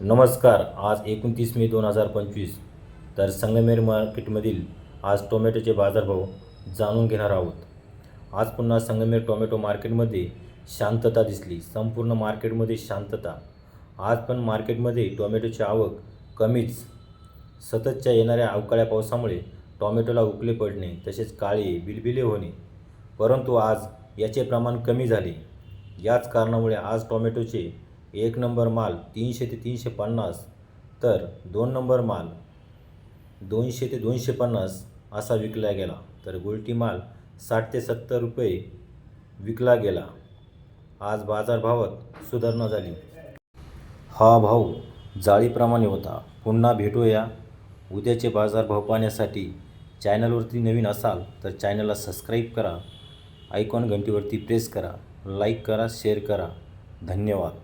नमस्कार. आज 29 मे 2025. तर संगमेर मार्केटमधील आज टोमॅटोचे बाजारभाव जाणून घेणार आहोत. आज पुन्हा संगमेर टोमॅटो मार्केटमध्ये शांतता दिसली. संपूर्ण मार्केटमध्ये शांतता. आज पण मार्केटमध्ये टोमॅटोची आवक कमीच. सततच्या येणाऱ्या अवकाळ्या पावसामुळे टोमॅटोला उकले पडणे तसेच काळे बिलबिले होणे, परंतु आज याचे प्रमाण कमी झाले. याच कारणामुळे आज टोमॅटोचे 1 नंबर माल 300 ते 350, तर 2 नंबर माल 200 ते 250 असा विकला गेला. तर गुलटी माल 60 ते 70 रुपये विकला गेला. आज बाजारभावात सुधारणा झाली. हा भाव जाळीप्रमाणे होता. पुन्हा भेटूया उद्याचे बाजारभाव पाहण्यासाठी. चॅनलवरती नवीन असाल तर चॅनलला सबस्क्राईब करा, आयकॉन घंटीवरती प्रेस करा, लाईक करा, शेअर करा. धन्यवाद.